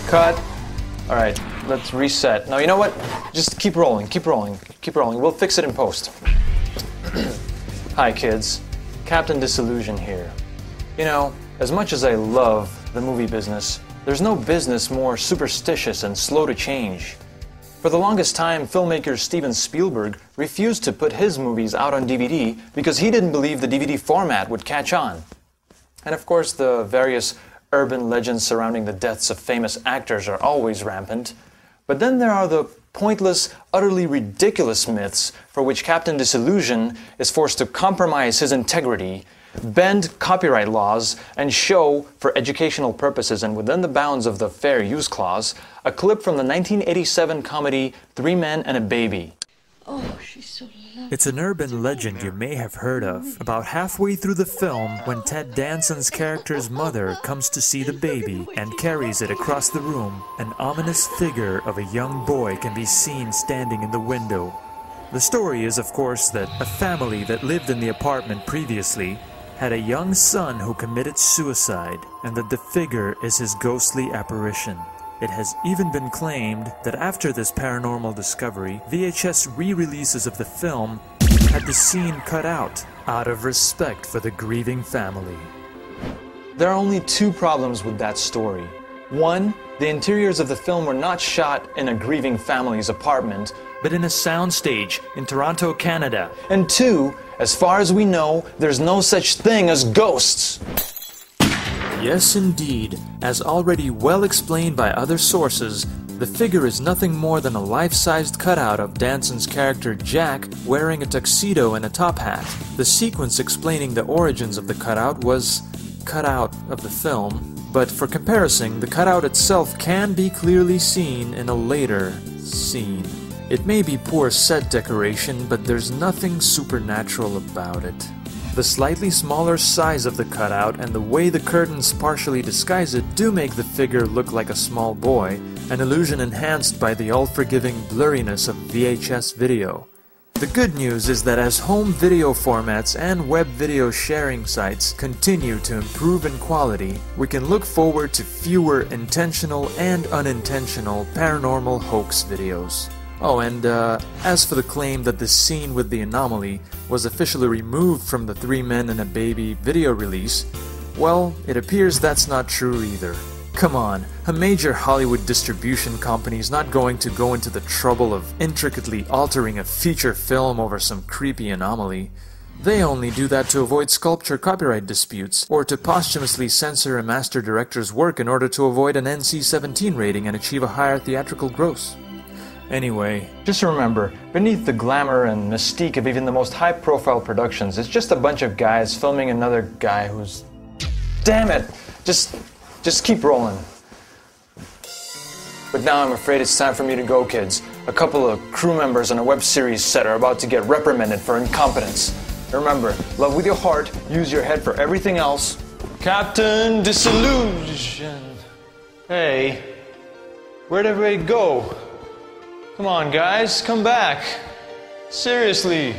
Cut. Alright, let's reset. Now, you know what? Just keep rolling, keep rolling, keep rolling. We'll fix it in post. Hi, kids. Captain Disillusion here. You know, as much as I love the movie business, there's no business more superstitious and slow to change. For the longest time, filmmaker Steven Spielberg refused to put his movies out on DVD because he didn't believe the DVD format would catch on. And of course, the various urban legends surrounding the deaths of famous actors are always rampant. But then there are the pointless, utterly ridiculous myths for which Captain Disillusion is forced to compromise his integrity, bend copyright laws, and show, for educational purposes and within the bounds of the Fair Use Clause, a clip from the 1987 comedy Three Men and a Baby. Oh, she's so lovely. It's an urban legend you may have heard of. About halfway through the film, when Ted Danson's character's mother comes to see the baby and carries it across the room, an ominous figure of a young boy can be seen standing in the window. The story is, of course, that a family that lived in the apartment previously had a young son who committed suicide, and that the figure is his ghostly apparition. It has even been claimed that after this paranormal discovery, VHS re-releases of the film had the scene cut out of respect for the grieving family. There are only two problems with that story. One, the interiors of the film were not shot in a grieving family's apartment, but in a soundstage in Toronto, Canada. And two, as far as we know, there's no such thing as ghosts. Yes, indeed. As already well explained by other sources, the figure is nothing more than a life-sized cutout of Danson's character Jack wearing a tuxedo and a top hat. The sequence explaining the origins of the cutout was cut out of the film, but for comparison, the cutout itself can be clearly seen in a later scene. It may be poor set decoration, but there's nothing supernatural about it. The slightly smaller size of the cutout and the way the curtains partially disguise it do make the figure look like a small boy, an illusion enhanced by the all-forgiving blurriness of VHS video. The good news is that as home video formats and web video sharing sites continue to improve in quality, we can look forward to fewer intentional and unintentional paranormal hoax videos. Oh, and as for the claim that the scene with the anomaly was officially removed from the Three Men and a Baby video release, well, it appears that's not true either. Come on, a major Hollywood distribution company is not going to go into the trouble of intricately altering a feature film over some creepy anomaly. They only do that to avoid sculpture copyright disputes, or to posthumously censor a master director's work in order to avoid an NC-17 rating and achieve a higher theatrical gross. Anyway, just remember, beneath the glamour and mystique of even the most high-profile productions, it's just a bunch of guys filming another guy who's... Damn it! Just keep rolling. But now I'm afraid it's time for me to go, kids. A couple of crew members on a web series set are about to get reprimanded for incompetence. Remember, love with your heart, use your head for everything else. Captain Disillusion! Hey, where'd everybody go? Come on, guys, come back. Seriously.